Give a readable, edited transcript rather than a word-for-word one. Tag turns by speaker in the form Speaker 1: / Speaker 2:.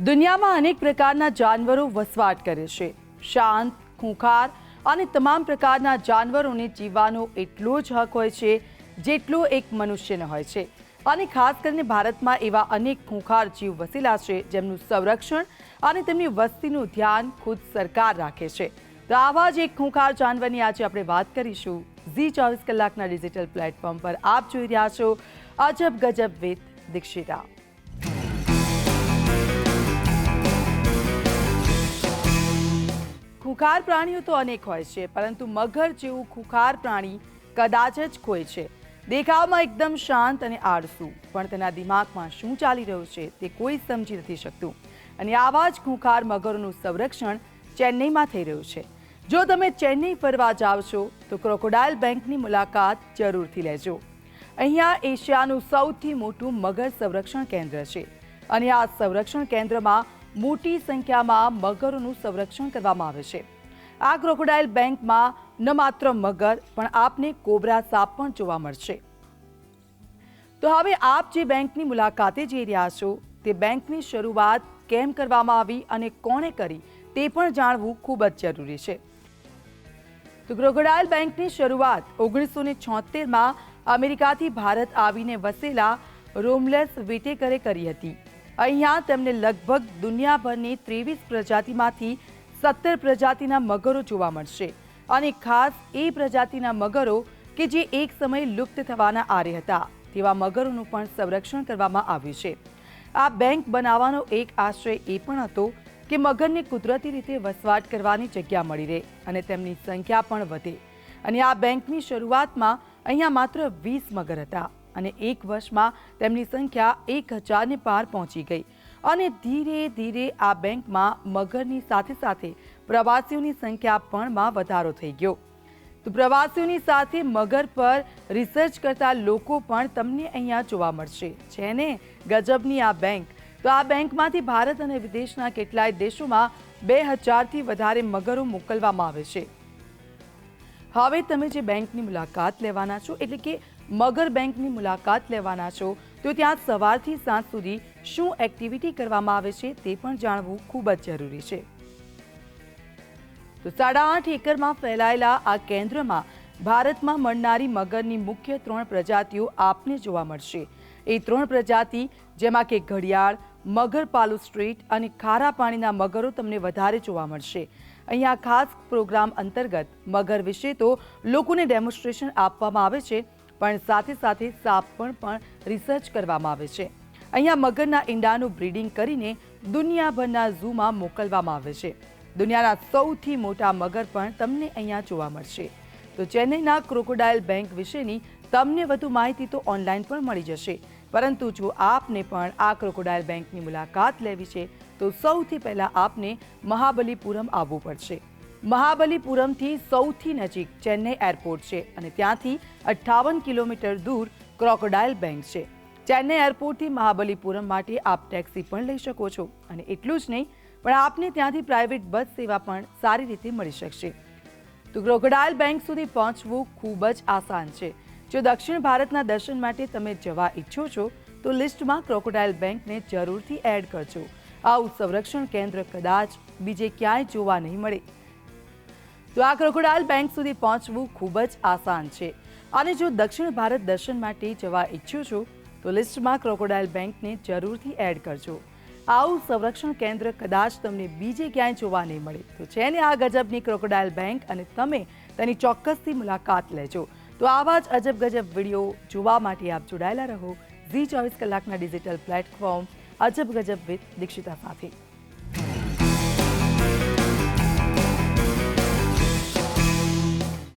Speaker 1: દુનિયામાં અનેક પ્રકારના જાનવરો વસવાટ કરે છે। શાંત, ખૂંખાર અને તમામ પ્રકારના જાનવરોને જીવવાનો એટલો જ હક હોય છે જેટલો એક મનુષ્યને હોય છે। અને ખાસ કરીને ભારતમાં એવા અનેક ખૂંખાર જીવ વસેલા છે જેમનું સંરક્ષણ અને તેમની વસ્તીનું ધ્યાન ખુદ સરકાર રાખે છે। તો આવા જ એક ખૂંખાર જાનવરની આજે આપણે વાત કરીશું। ઝી 24 કલાકના ડિજિટલ પ્લેટફોર્મ પર આપ જોઈ રહ્યા છો અજબ ગજબ વિથ દીક્ષિતા। ખૂંખાર પ્રાણીઓ તો અનેક હોય છે, પરંતુ મગર જેવું ખૂંખાર પ્રાણી કદાચ જ કોઈ છે। દેખાવમાં એકદમ શાંત અને આળસુ, પણ તેના દિમાગમાં શું ચાલી રહ્યું છે તે કોઈ સમજી નથી શકતું। અને આવા જ ખૂંખાર મગરોનું સંરક્ષણ ચેન્નઈમાં થઈ રહ્યું છે। જો તમે ચેન્નઈ ફરવા જાઓ છો તો ક્રોકોડાઇલ બેંકની મુલાકાત જરૂરથી લેજો। અહીંયા એશિયાનું સૌથી મોટું મગર સંરક્ષણ કેન્દ્ર છે અને આ સંરક્ષણ કેન્દ્રમાં મોટી સંખ્યામાં મગરોનું સંરક્ષણ કરવામાં આવે છે। આ ક્રોકોડાઇલ બેંકમાં ન માત્ર મગર પણ આપને કોબરા સાપ પણ જોવા મળશે। તો હવે આપ જે બેંકની મુલાકાતે જઈ રહ્યા છો તે બેંકની શરૂઆત કેમ કરવામાં આવી અને કોણે કરી તે પણ જાણવું ખૂબ જ જરૂરી છે। તો ક્રોકોડાઇલ બેંકની શરૂઆત 1976માં અમેરિકાથી ભારત આવીને વસેલા રોમલેસ વિટેકરે કરી હતી। અહીંયા તેમને લગભગ દુનિયાભરની 23 પ્રજાતિમાંથી 17 પ્રજાતિના મગરો જોવા મળશે અને ખાસ એ પ્રજાતિના મગરો કે જે એક સમયે લુપ્ત થવાના આરે હતા તેવા મગરોનું પણ સંરક્ષણ કરવામાં આવ્યું છે। આ બેંક બનાવવાનો એક આશ્રય એ પણ હતો કે મગરને કુદરતી રીતે વસવાટ કરવાની જગ્યા મળી રહે અને તેમની સંખ્યા પણ વધે। અને આ બેંકની શરૂઆતમાં અહીંયા માત્ર 20 મગર હતા અને એક વર્ષમાં તેમની સંખ્યા 1000ને પાર પહોંચી ગઈ અને ધીરે ધીરે આ બેંકમાં મગરની સાથે સાથે પ્રવાસીઓની સંખ્યા પણમાં વધારો થઈ ગયો। તો પ્રવાસીઓની સાથે મગર પર રિસર્ચ કરતા લોકો પણ તમને અહીંયા જોવા મળશે। છે ને ગજબની આ બેંક। તો આ બેંકમાંથી ભારત અને વિદેશના કેટલાય દેશોમાં 2000થી વધારે મગરો મોકલવામાં આવે છે। હવે તમે જે બેંકની મુલાકાત લેવાના છો એટલે કે મગર બેંકની મુલાકાત લેવાના છો તો ત્યાં સવારથી સાંજ સુધી શું એક્ટિવિટી કરવામાં આવે છે તે પણ જાણવું ખૂબ જ જરૂરી છે। તો 8.5 એકરમાં ફેલાયેલા આ કેન્દ્રમાં ભારતમાં મળનારી મગરની મુખ્ય 3 પ્રજાતિઓ આપને જોવા મળશે। એ 3 પ્રજાતિ જેમાં કે ઘડિયાળ, મગર પાલુ સ્ટ્રીટ અને ખારા પાણીના મગરો તમને વધારે જોવા મળશે। અહીંયા ખાસ પ્રોગ્રામ અંતર્ગત મગર વિશે તો લોકોને ડેમોન્સ્ટ્રેશન આપવામાં આવે છે, પણ સાથે સાથે સાપ પણ રિસર્ચ કરવામાં આવે છે। અહીંયા મગરના ઈંડાનું બ્રીડિંગ કરીને દુનિયાભરના ઝૂમાં મોકલવામાં આવે છે। દુનિયાના સૌથી મોટા મગર પણ તમને અહીંયા જોવા મળશે। તો ચેન્નઈના ક્રોકોડાઇલ બેંક વિશેની તમને વધુ માહિતી તો ઓનલાઈન પણ મળી જશે, પરંતુ જો આપને પણ આ ક્રોકોડાઇલ બેંકની મુલાકાત લેવી છે તો સૌથી પહેલા આપને મહાબલીપુરમ આવવું પડશે। મહાબલીપુરમથી સૌથી નજીક ચેન્નઈ એરપોર્ટ છે અને ત્યાંથી 58 કિલોમીટર દૂર ક્રોકોડાઇલ બેંક છે। ચેન્નઈ એરપોર્ટથી મહાબલીપુરમ માટે આપ ટેક્સી પણ લઈ શકો છો અને એટલું જ નહીં પણ આપને ત્યાંથી પ્રાઇવેટ બસ સેવા પણ સારી રીતે મળી શકશે। તો ક્રોકોડાઇલ બેંક સુધી પહોંચવું ખૂબ જ આસાન છે। જો દક્ષિણ ભારતના દર્શન માટે તમે જવા ઈચ્છો છો તો લિસ્ટમાં ક્રોકોડાઇલ બેંકને જરૂરથી એડ કરજો। આવું સંરક્ષણ કેન્દ્ર કદાચ બીજે ક્યાંય જોવા નહીં મળે। તો આ ક્રોકોડાઇલ બેંક સુધી પહોંચવું ખૂબ જ આસાન છે અને જો દક્ષિણ ભારત દર્શન માટે જવા ઈચ્છો છો તો લિસ્ટમાં ક્રોકોડાઇલ બેંકને જરૂરથી એડ કરજો। આવું સંરક્ષણ કેન્દ્ર કદાચ તમને બીજે ક્યાંય જોવા નહીં મળે। તો છે ને આ ગજબની ક્રોકોડાઇલ બેંક અને તમે તેની ચોક્કસથી મુલાકાત લેજો। તો આવા જ અજબ ગજબ વિડીયો જોવા માટે આપ જોડાયેલા રહો ઝી 24 કલાકના ડિજિટલ પ્લેટફોર્મ અજબ ગજબ વિથ દીક્ષિતા સાથે।